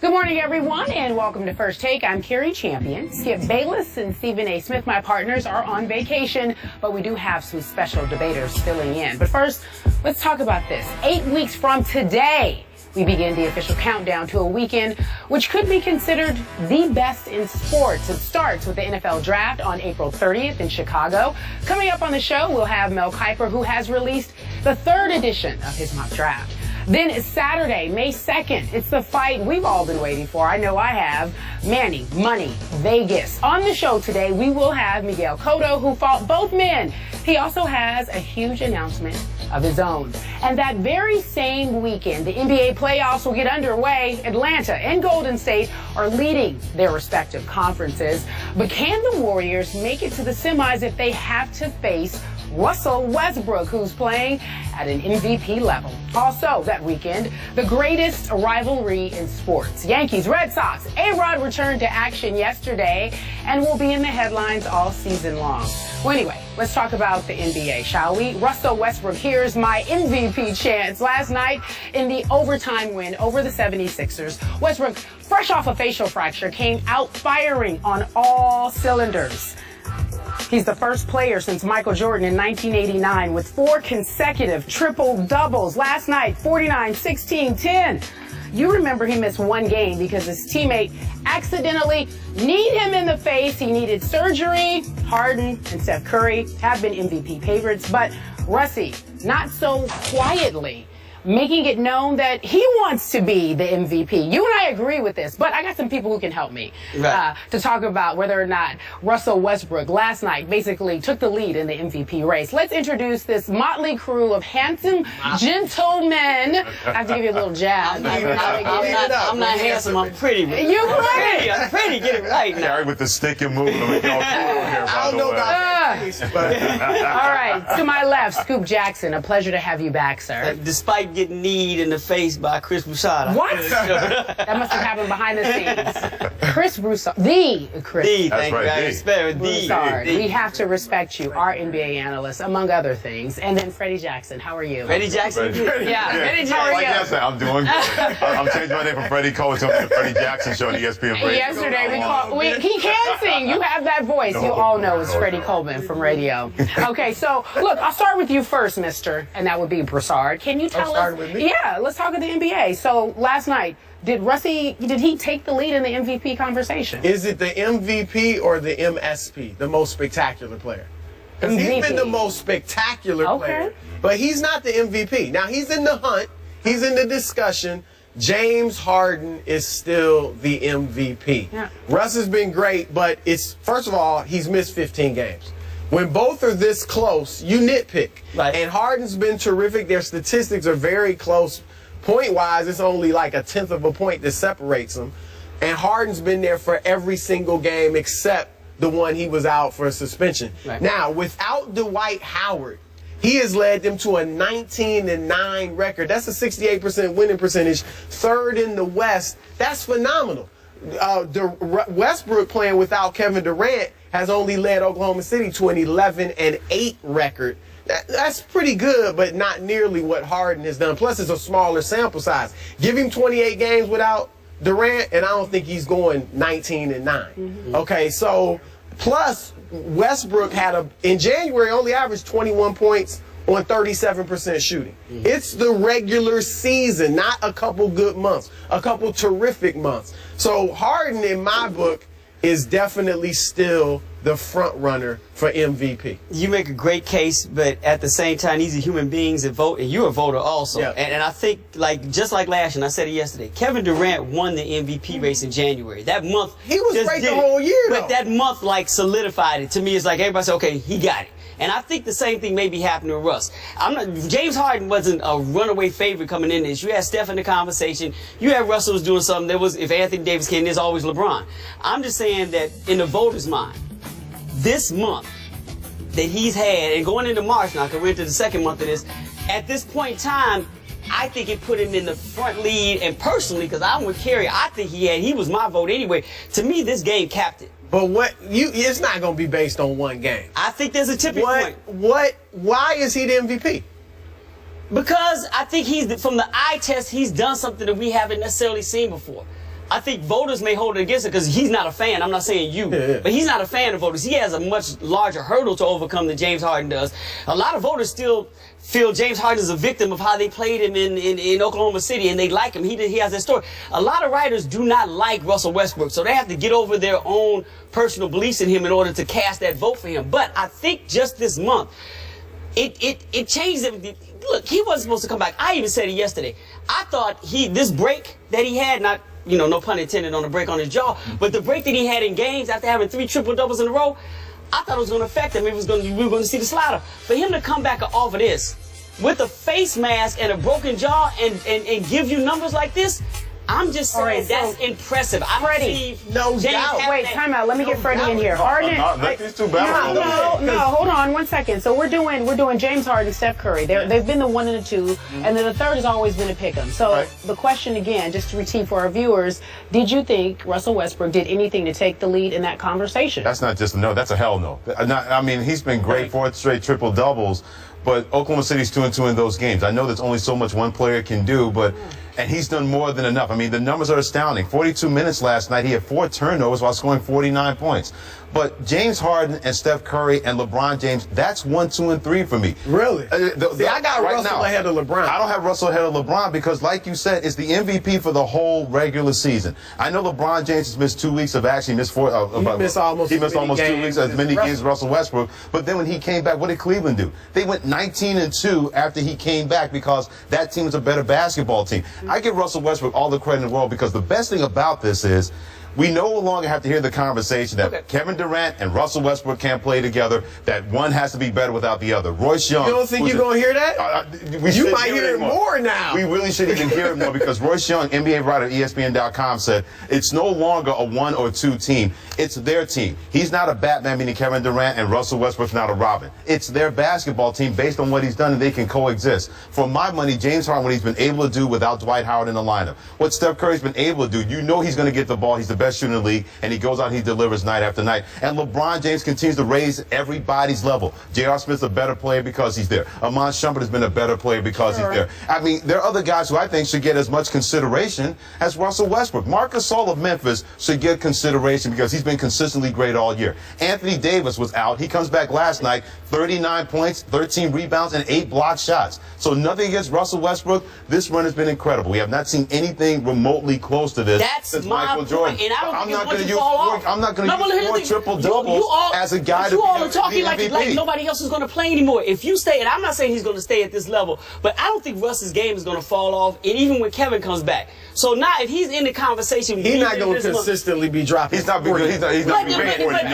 Good morning, everyone, and welcome to First Take. I'm Carrie Champion. Skip Bayless and Stephen A. Smith, my partners, are on vacation, but we do have some special debaters filling in. But first, let's talk about this. 8 weeks from today, we begin the official countdown to a weekend which could be considered the best in sports. It starts with the NFL Draft on April 30th in Chicago. Coming up on the show, we'll have Mel Kiper, who has released the third edition of his mock draft. Then Saturday, May 2nd, it's the fight we've all been waiting for. I know I have. Manny, Money, Vegas. On the show today, we will have Miguel Cotto, who fought both men. He also has a huge announcement of his own. And that very same weekend, the NBA playoffs will get underway. Atlanta and Golden State are leading their respective conferences. But can the Warriors make it to the semis if they have to face Russell Westbrook, who's playing at an MVP level? Also, that weekend, the greatest rivalry in sports. Yankees, Red Sox. A-Rod returned to action yesterday and will be in the headlines all season long. Well, anyway, let's talk about the NBA, shall we? Russell Westbrook, here's my MVP chance. Last night, in the overtime win over the 76ers, Westbrook, fresh off a facial fracture, came out firing on all cylinders. He's the first player since Michael Jordan in 1989 with 4 consecutive triple-doubles. Last night, 49, 16, 10. You remember he missed one game because his teammate accidentally kneed him in the face. He needed surgery. Harden and Steph Curry have been MVP favorites, but Russie, not so quietly, making it known that he wants to be the MVP. You and I agree with this, but I got some people who can help me to talk about whether or not Russell Westbrook last night basically took the lead in the MVP race. Let's introduce this motley crew of handsome gentlemen. I have to give you a little jab. I'm not handsome, I'm pretty. You're pretty. I'm pretty, get it right now. Gary with the stick and move. I don't know about that. All right, to my left, Scoop Jackson. A pleasure to have you back, sir. Despite getting kneed in the face by Chris Broussard. What? That must have happened behind the scenes. Chris Broussard. The Chris. Thank you. I respect Broussard. We have to respect you, our NBA analyst, among other things. And then Freddie Jackson. How are you? Freddie Jackson? Yeah, Freddie Jackson. How are you? I'm doing good. I'm changing my name from Freddie Cole to the Freddie Jackson show on ESPN Radio. Yesterday, he can sing. You have that voice. You all know it's Freddie Coleman from radio. Okay, so look, I'll start with you first, mister, and that would be Broussard. Can you tell us? With me? Yeah, let's talk of the NBA. So last night, did he take the lead in the MVP conversation? Is it the MVP or the MSP, the most spectacular player? Because he's been the most spectacular player, but he's not the MVP. Now, he's in the hunt. He's in the discussion. James Harden is still the MVP. Yeah. Russ has been great, but first of all, he's missed 15 games. When both are this close, you nitpick. Right. And Harden's been terrific. Their statistics are very close. Point-wise, it's only like a tenth of a point that separates them. And Harden's been there for every single game except the one he was out for suspension. Right. Now, without Dwight Howard, he has led them to a 19-9 record. That's a 68% winning percentage, third in the West. That's phenomenal. Westbrook playing without Kevin Durant has only led Oklahoma City to an 11-8 record. That's pretty good, but not nearly what Harden has done. Plus, it's a smaller sample size. Give him 28 games without Durant, and I don't think he's going 19-9. Mm-hmm. Okay, so plus Westbrook in January only averaged 21 points on 37% shooting. Mm-hmm. It's the regular season, not a couple good months, a couple terrific months. So Harden, in my book, is definitely still the front runner for MVP. You make a great case, but at the same time, these are human beings that vote, and you're a voter also. Yeah. And I think, just like last year, and I said it yesterday, Kevin Durant won the MVP race in January. That month, he was great the whole year, though. But that month, solidified it. To me, it's like everybody said, okay, he got it. And I think the same thing may be happening to Russ. James Harden wasn't a runaway favorite coming in this. You had Steph in the conversation. You had Russell was doing something. If Anthony Davis came, there's always LeBron. I'm just saying that in the voters' mind, this month that he's had, and going into March now, because we're into the second month of this, at this point in time, I think it put him in the front lead. And personally, because I'm with Kerry, I think he was my vote anyway. To me, this game capped it. But it's not going to be based on one game. I think there's a tipping point. Why is he the MVP? Because I think from the eye test, he's done something that we haven't necessarily seen before. I think voters may hold it against it because he's not a fan. I'm not saying you, but he's not a fan of voters. He has a much larger hurdle to overcome than James Harden does. A lot of voters still feel James Harden is a victim of how they played him in Oklahoma City, and they like him. He has that story. A lot of writers do not like Russell Westbrook, so they have to get over their own personal beliefs in him in order to cast that vote for him. But I think just this month, it changed everything. Look, he wasn't supposed to come back. I even said it yesterday. I thought this break that he had, not, no pun intended on the break on his jaw, but the break that he had in games after having 3 triple-doubles in a row, I thought it was going to affect him. We were going to see the slider. For him to come back off of this with a face mask and a broken jaw and give you numbers like this, I'm just saying that's impressive. Freddie, no doubt. Wait, time out. Let me get Freddie in here. Harden. Let these two battle. No, hold on 1 second. So we're doing James Harden, Steph Curry. They've been the 1 and the 2, and then the third has always been a pick'em. So the question again, just to repeat for our viewers, did you think Russell Westbrook did anything to take the lead in that conversation? That's not just a no. That's a hell no. I mean, he's been great, 4 straight triple doubles, but Oklahoma City's 2-2 in those games. I know there's only so much one player can do, and he's done more than enough. I mean, the numbers are astounding. 42 minutes last night. He had 4 turnovers while scoring 49 points. But James Harden and Steph Curry and LeBron James, that's 1, 2, and 3 for me. Really? See, I got Russell ahead of LeBron. I don't have Russell ahead of LeBron because, like you said, it's the MVP for the whole regular season. I know LeBron James has missed 2 weeks of action. He missed almost 2 weeks, as many games as Russell Westbrook. But then when he came back, what did Cleveland do? They went 19-2 after he came back because that team is a better basketball team. I give Russell Westbrook all the credit in the world because the best thing about this is we no longer have to hear the conversation that Kevin Durant and Russell Westbrook can't play together, that one has to be better without the other. Royce Young. You don't think you're going to hear that? You might hear it more now. We really should even hear it more because Royce Young, NBA writer, ESPN.com, said it's no longer a 1 or 2 team. It's their team. He's not a Batman, meaning Kevin Durant, and Russell Westbrook's not a Robin. It's their basketball team based on what he's done, and they can coexist. For my money, James Harden, what he's been able to do without Dwight Howard in the lineup, what Steph Curry's been able to do, he's going to get the ball. He's the best shooter in the league, and he goes out and he delivers night after night. And LeBron James continues to raise everybody's level. J.R. Smith's a better player because he's there. Amon Shumpert has been a better player because he's there. I mean, there are other guys who I think should get as much consideration as Russell Westbrook. Marc Gasol of Memphis should get consideration because he's been consistently great all year. Anthony Davis was out. He comes back last night, 39 points, 13 rebounds, and 8 blocked shots. So nothing against Russell Westbrook. This run has been incredible. We have not seen anything remotely close to this since Michael Jordan. And I don't I'm think not going to use 4 triple doubles as a guy to be all are talking MVP. like nobody else is going to play anymore. If you stay, and I'm not saying he's going to stay at this level, but I don't think Russ's game is going to fall off, and even when Kevin comes back. So now, if he's in the conversation, he's not going to consistently be dropping. He's not been good. He's not been great 49.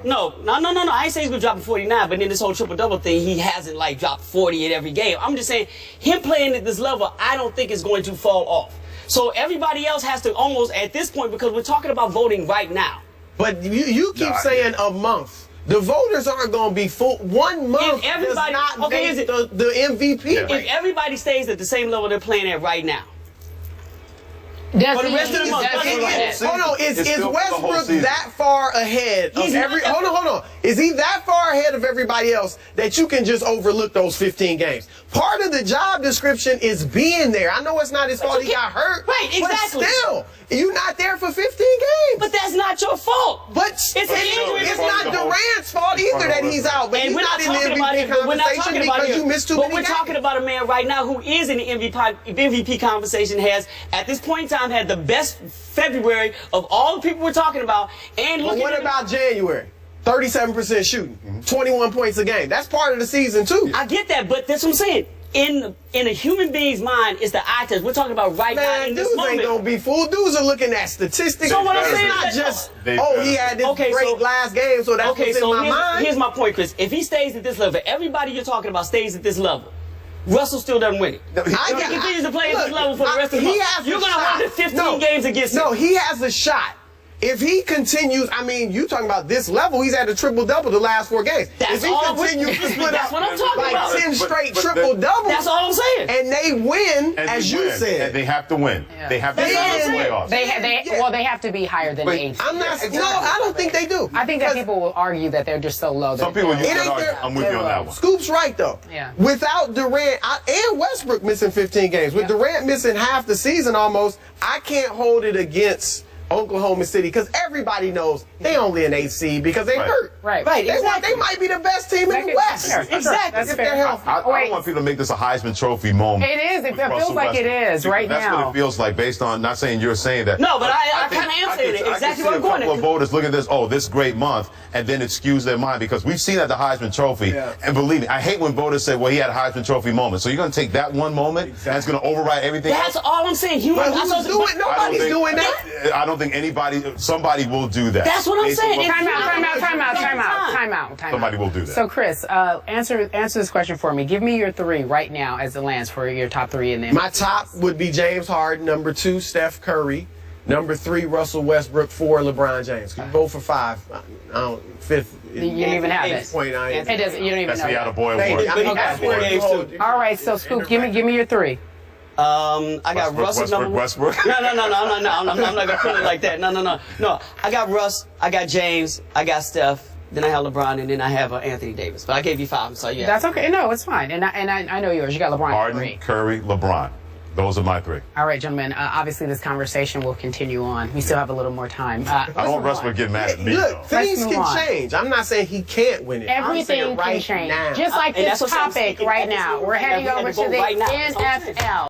No. I ain't saying he's going to drop 49, but in this whole triple double thing, he hasn't like dropped 40 in every game. I'm just saying, him playing at this level, I don't think is going to fall off. So everybody else has to almost, at this point, because we're talking about voting right now. But you keep saying a month. The voters aren't going to be full. 1 month does not make the MVP. If everybody stays at the same level they're playing at right now. For the rest of the month. Hold on, is Westbrook that far ahead of hold on. Is he that far ahead of everybody else that you can just overlook those 15 games? Part of the job description is being there. I know it's not his fault he got hurt. Right, exactly. But still, you're not there for 15 games. But that's not your fault. But it's not Durant's fault either that he's out. But he's not in the MVP conversation because you missed too many games. But we're talking about a man right now who is in the MVP conversation, has, at this point in time, had the best February of all the people we're talking about. And but what about January? 37% shooting, 21 points a game. That's part of the season too. I get that, but that's what I'm saying. In a human being's mind, it's the eye test. We're talking about right now in this moment. Dudes ain't gonna be fooled. Dudes are looking at statistics. So what I'm saying is not just, he had this great last game, so that's what's in my mind. Here's my point, Chris. If he stays at this level, everybody you're talking about stays at this level, Russell still doesn't win it. He continues to play at this level for the rest of the month. You're going to hold the 15 games against him. No, he has a shot. If he continues, I mean, you talking about this level, he's had a triple-double the last 4 games. That's if he all continues to put that's up what I'm talking like about. 10 straight But triple-doubles, That's all I'm saying. and they win, And as they you win. said. And they have to win. Yeah. They have to They win are the saying- playoffs. Well, they have to be higher than But 8. I'm not. Yeah, No, I don't think they do. I think that Because people will argue that they're just so low. Some that people they use don't- that ain't argument. their- I'm with you on that one. Scoop's right though. Yeah. Without Durant and Westbrook missing 15 games, with Durant missing half the season almost, I can't hold it against Oklahoma City because everybody knows they only an 8 seed because they Right. hurt. Right. Right, They, exactly. they might be the best team in the West. That's fair. Exactly. That's If fair. they're healthy. I Wait. don't want people to make this a Heisman Trophy moment. It is. It with feels Russell like it Westbrook. is right That's now. what it feels like based on, not saying you're saying that. No, but I think- kinda am I saying can- it. Exactly I can see where I'm going. a couple of voters look at this, oh, this great month, and then it skews their mind because we've seen at the Heisman Trophy, Yeah. and believe me, I hate when voters say, well, he had a Heisman Trophy moment. So you're going to take that one moment and it's going to override everything That's else? all I'm saying. But That's who's all- doing? but- Nobody's doing that. I don't think somebody will do that. That's what I'm Based on saying. what- Time out. Somebody will do that. So, Chris, answer this question for me. Give me your 3 right now as it lands for your top 3 in the My top would be James Harden. Number 2, Steph Curry. Number 3, Russell Westbrook. 4, LeBron James. Can you vote for 5? I don't. 5th. You don't even have it. Point I It doesn't. You don't even That's know. the that. attaboy Thank award. you. I mean, But he that's got where 4 you games, hold- too. All right. So, Scoop, give me your 3. I got Russell number Westbrook. No. I'm not gonna put it like that. No. I got Russ. I got James. I got Steph. Then I have LeBron, and then I have Anthony Davis. But I gave you 5, so yeah. That's okay. No, it's fine. And I know yours. You got LeBron at Harden, 3. Curry, LeBron. Those are my 3. All right, gentlemen. Obviously, this conversation will continue on. We still have a little more time. I don't want Russell to get mad at me, though. Look, things move can on. change. I'm not saying he can't win it. I'm Everything saying can right change. now. Just like And this that's what I'm saying. topic right now. We're heading We had over to go to the right now. That's all I'm saying. NFL.